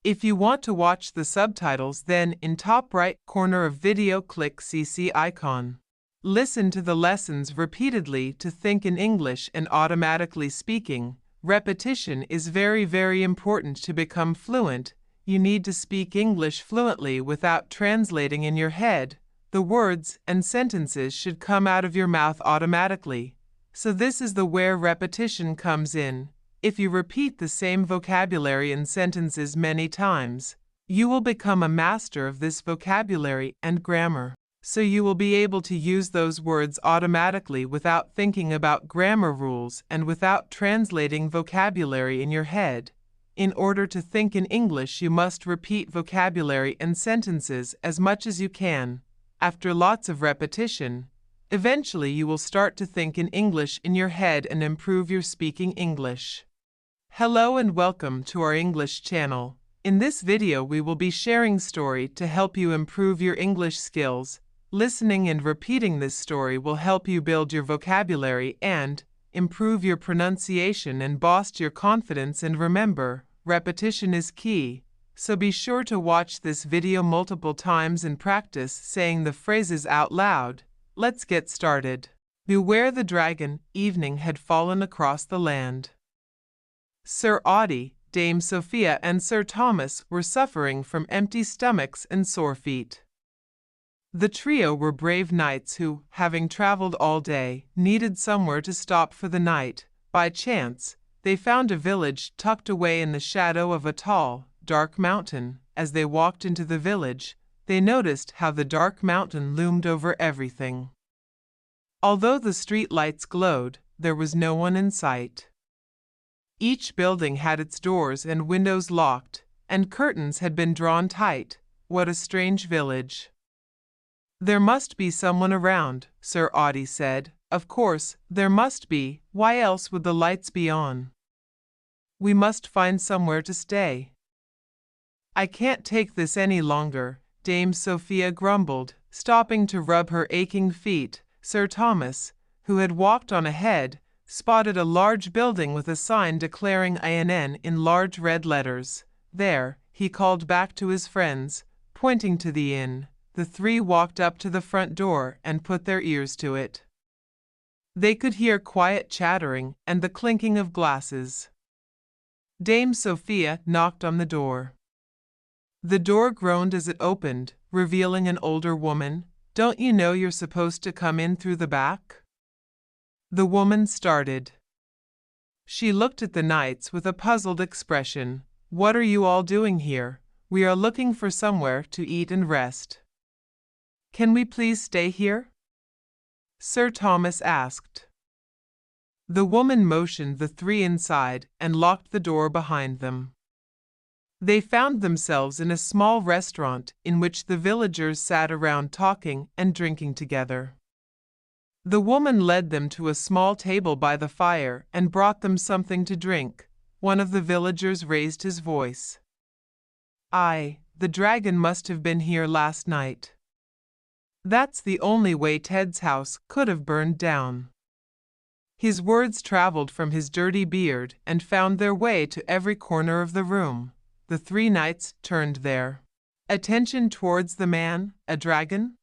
If you want to watch the subtitles, then in top right corner of video click CC icon. Listen to the lessons repeatedly to think in English and automatically speaking. Repetition is very important to become fluent. You need to speak English fluently without translating in your head. The words and sentences should come out of your mouth automatically. So this is where repetition comes in. If you repeat the same vocabulary and sentences many times, you will become a master of this vocabulary and grammar. So you will be able to use those words automatically without thinking about grammar rules and without translating vocabulary in your head. In order to think in English, you must repeat vocabulary and sentences as much as you can. After lots of repetition, eventually you will start to think in English in your head and improve your speaking English. Hello and welcome to our English channel. In this video we will be sharing story to help you improve your English skills. Listening and repeating this story will help you build your vocabulary and improve your pronunciation and boost your confidence. And remember, repetition is key. So be sure to watch this video multiple times and practice saying the phrases out loud. Let's get started. Beware the dragon. Evening had fallen across the land. Sir Audie, Dame Sophia and Sir Thomas were suffering from empty stomachs and sore feet. The trio were brave knights who, having traveled all day, needed somewhere to stop for the night. By chance, they found a village tucked away in the shadow of a tall, dark mountain. As they walked into the village, they noticed how the dark mountain loomed over everything. Although the street lights glowed, there was no one in sight. Each building had its doors and windows locked, and curtains had been drawn tight. What a strange village! There must be someone around, Sir Audie said. Of course, there must be. Why else would the lights be on? We must find somewhere to stay. I can't take this any longer, Dame Sophia grumbled, stopping to rub her aching feet. Sir Thomas, who had walked on ahead, spotted a large building with a sign declaring INN in large red letters. There, he called back to his friends, pointing to the inn. The three walked up to the front door and put their ears to it. They could hear quiet chattering and the clinking of glasses. Dame Sophia knocked on the door. The door groaned as it opened, revealing an older woman. Don't you know you're supposed to come in through the back? The woman started. She looked at the knights with a puzzled expression. What are you all doing here? We are looking for somewhere to eat and rest. Can we please stay here? Sir Thomas asked. The woman motioned the three inside and locked the door behind them. They found themselves in a small restaurant in which the villagers sat around talking and drinking together. The woman led them to a small table by the fire and brought them something to drink. One of the villagers raised his voice. The dragon must have been here last night. That's the only way Ted's house could have burned down. His words traveled from his dirty beard and found their way to every corner of the room. The three knights turned their attention towards the man. A dragon?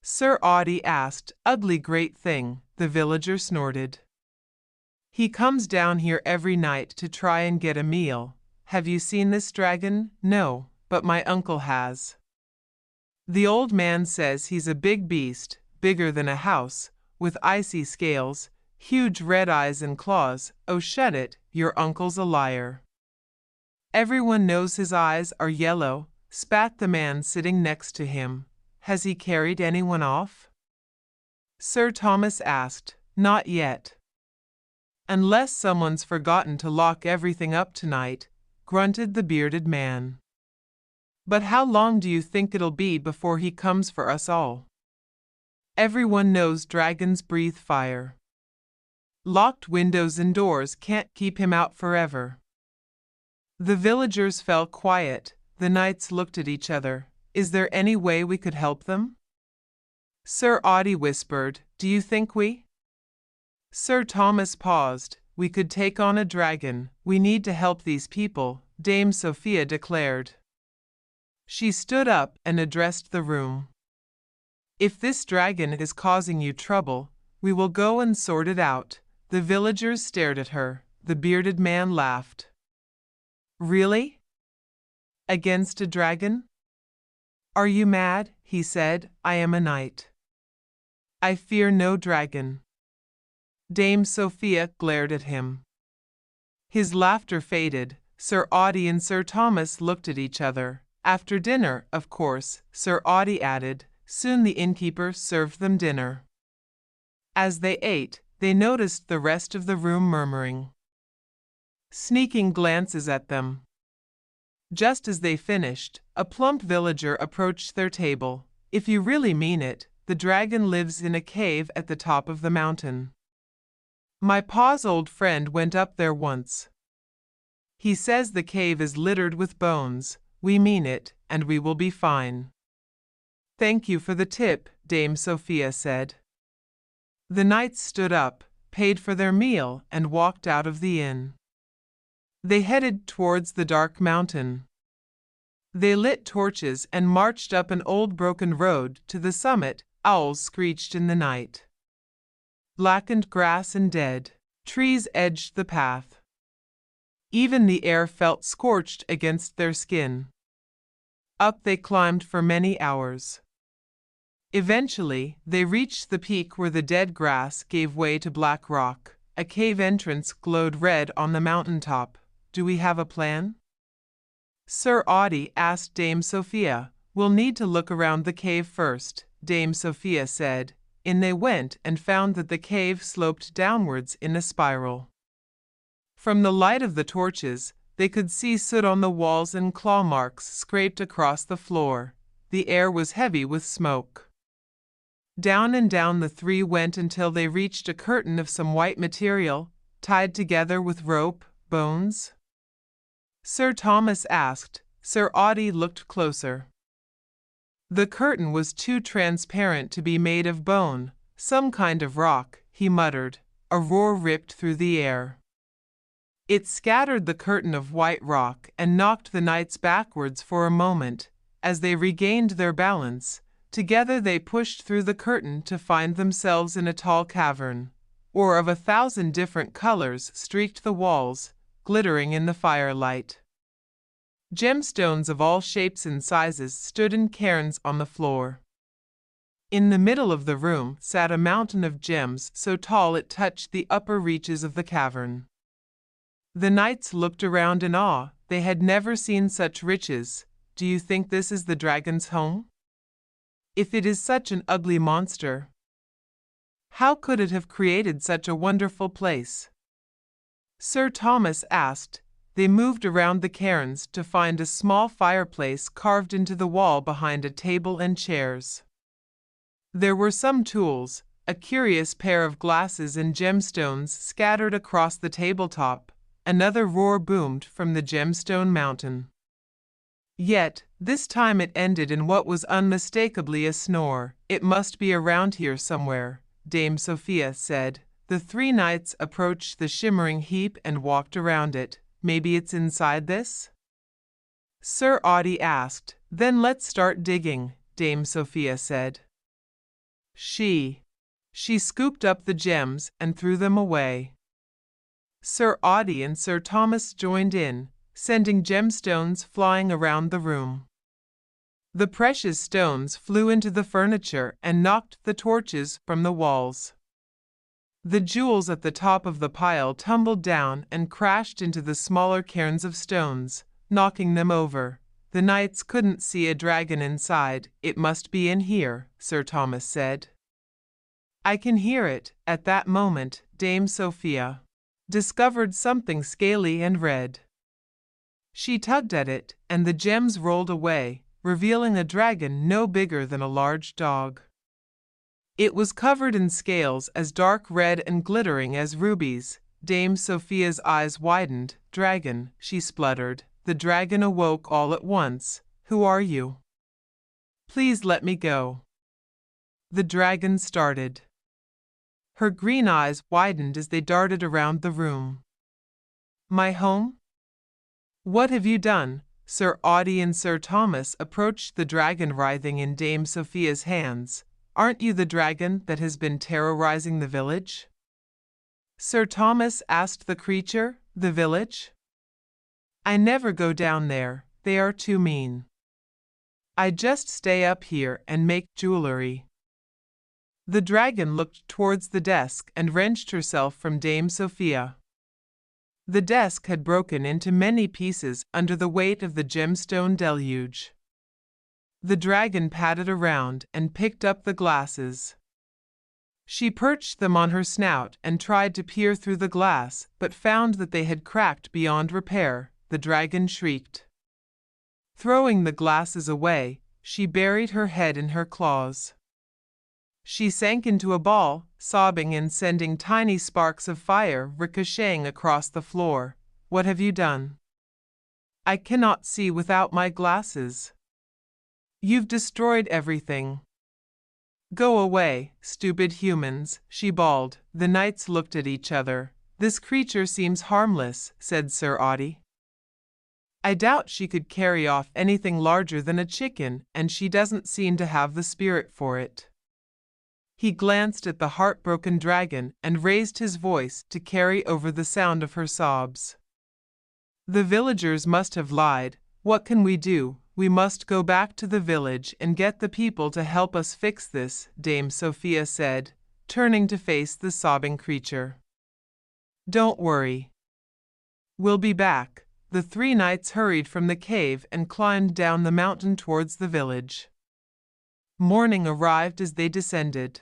Sir Audie asked. Ugly great thing, the villager snorted. He comes down here every night to try and get a meal. Have you seen this dragon? No, but my uncle has. The old man says he's a big beast, bigger than a house, with icy scales, huge red eyes and claws. Oh, shut it, your uncle's a liar. Everyone knows his eyes are yellow, spat the man sitting next to him. Has he carried anyone off? Sir Thomas asked. Not yet. Unless someone's forgotten to lock everything up tonight, grunted the bearded man. But how long do you think it'll be before he comes for us all? Everyone knows dragons breathe fire. Locked windows and doors can't keep him out forever. The villagers fell quiet. The knights looked at each other. Is there any way we could help them? Sir Audie whispered. Do you think we? Sir Thomas paused. We could take on a dragon. We need to help these people. Dame Sophia declared. She stood up and addressed the room. If this dragon is causing you trouble, we will go and sort it out. The villagers stared at her. The bearded man laughed. Really? Against a dragon? Are you mad? He said. I am a knight. I fear no dragon. Dame Sophia glared at him. His laughter faded. Sir Audie and Sir Thomas looked at each other. After dinner, of course, Sir Audie added. Soon the innkeeper served them dinner. As they ate, they noticed the rest of the room murmuring, sneaking glances at them. Just as they finished, a plump villager approached their table. If you really mean it, the dragon lives in a cave at the top of the mountain. My pa's old friend went up there once. He says the cave is littered with bones. We mean it, and we will be fine. Thank you for the tip, Dame Sophia said. The knights stood up, paid for their meal, and walked out of the inn. They headed towards the dark mountain. They lit torches and marched up an old broken road to the summit. Owls screeched in the night. Blackened grass and dead trees edged the path. Even the air felt scorched against their skin. Up they climbed for many hours. Eventually, they reached the peak where the dead grass gave way to black rock. A cave entrance glowed red on the mountaintop. Do we have a plan? Sir Audie asked Dame Sophia. We'll need to look around the cave first, Dame Sophia said. In they went and found that the cave sloped downwards in a spiral. From the light of the torches, they could see soot on the walls and claw marks scraped across the floor. The air was heavy with smoke. Down and down the three went until they reached a curtain of some white material, tied together with rope, bones. Sir Thomas asked. Sir Audie looked closer. The curtain was too transparent to be made of bone, some kind of rock, he muttered. A roar ripped through the air. It scattered the curtain of white rock and knocked the knights backwards for a moment. As they regained their balance, together they pushed through the curtain to find themselves in a tall cavern. Ore of 1,000 different colors streaked the walls, glittering in the firelight. Gemstones of all shapes and sizes stood in cairns on the floor. In the middle of the room sat a mountain of gems so tall it touched the upper reaches of the cavern. The knights looked around in awe. They had never seen such riches. Do you think this is the dragon's home? If it is such an ugly monster, how could it have created such a wonderful place? Sir Thomas asked. They moved around the cairns to find a small fireplace carved into the wall behind a table and chairs. There were some tools, a curious pair of glasses and gemstones scattered across the tabletop. Another roar boomed from the gemstone mountain. Yet, this time it ended in what was unmistakably a snore. It must be around here somewhere, Dame Sophia said. The three knights approached the shimmering heap and walked around it. Maybe it's inside this? Sir Audie asked. Then let's start digging, Dame Sophia said. She scooped up the gems and threw them away. Sir Audie and Sir Thomas joined in, sending gemstones flying around the room. The precious stones flew into the furniture and knocked the torches from the walls. The jewels at the top of the pile tumbled down and crashed into the smaller cairns of stones, knocking them over. The knights couldn't see a dragon inside. It must be in here, Sir Thomas said. I can hear it. At that moment, Dame Sophia discovered something scaly and red. She tugged at it, and the gems rolled away, revealing a dragon no bigger than a large dog. It was covered in scales as dark red and glittering as rubies. Dame Sophia's eyes widened. Dragon, she spluttered. The dragon awoke all at once. Who are you? Please let me go. The dragon started. Her green eyes widened as they darted around the room. My home? What have you done? Sir Audie and Sir Thomas approached the dragon writhing in Dame Sophia's hands. Aren't you the dragon that has been terrorizing the village? Sir Thomas asked the creature. The village? I never go down there, they are too mean. I just stay up here and make jewelry. The dragon looked towards the desk and wrenched herself from Dame Sophia. The desk had broken into many pieces under the weight of the gemstone deluge. The dragon padded around and picked up the glasses. She perched them on her snout and tried to peer through the glass, but found that they had cracked beyond repair. The dragon shrieked. Throwing the glasses away, she buried her head in her claws. She sank into a ball, sobbing and sending tiny sparks of fire ricocheting across the floor. What have you done? I cannot see without my glasses. You've destroyed everything. Go away, stupid humans, she bawled. The knights looked at each other. This creature seems harmless, said Sir Audie. I doubt she could carry off anything larger than a chicken, and she doesn't seem to have the spirit for it. He glanced at the heartbroken dragon and raised his voice to carry over the sound of her sobs. The villagers must have lied. What can we do? We must go back to the village and get the people to help us fix this, Dame Sophia said, turning to face the sobbing creature. Don't worry. We'll be back. The three knights hurried from the cave and climbed down the mountain towards the village. Morning arrived as they descended.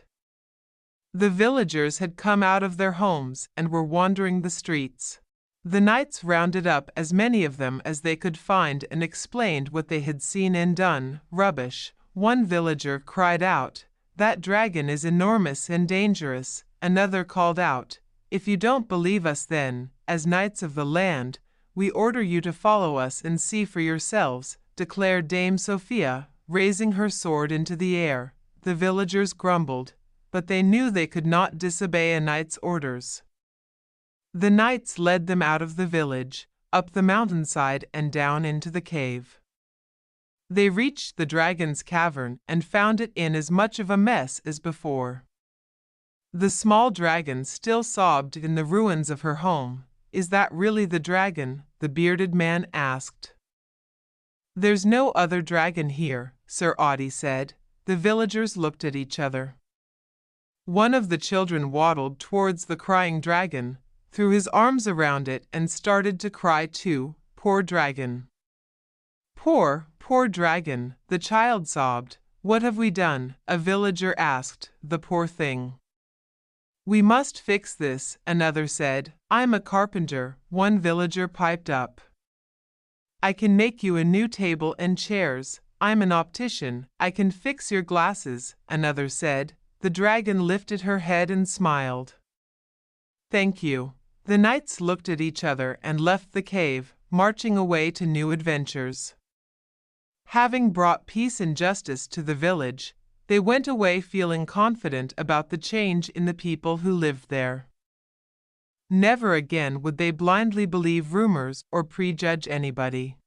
The villagers had come out of their homes and were wandering the streets. The knights rounded up as many of them as they could find and explained what they had seen and done. Rubbish, one villager cried out. That dragon is enormous and dangerous. Another called out, if you don't believe us then, as knights of the land, we order you to follow us and see for yourselves, declared Dame Sophia, raising her sword into the air. The villagers grumbled, but they knew they could not disobey a knight's orders. The knights led them out of the village, up the mountainside and down into the cave. They reached the dragon's cavern and found it in as much of a mess as before. The small dragon still sobbed in the ruins of her home. Is that really the dragon? The bearded man asked. There's no other dragon here, Sir Audie said. The villagers looked at each other. One of the children waddled towards the crying dragon, threw his arms around it and started to cry too. Poor dragon. Poor dragon, the child sobbed. What have we done? A villager asked. The poor thing. We must fix this, another said. I'm a carpenter, one villager piped up. I can make you a new table and chairs. I'm an optician, I can fix your glasses, another said. The dragon lifted her head and smiled. Thank you. The knights looked at each other and left the cave, marching away to new adventures. Having brought peace and justice to the village, they went away feeling confident about the change in the people who lived there. Never again would they blindly believe rumors or prejudge anybody.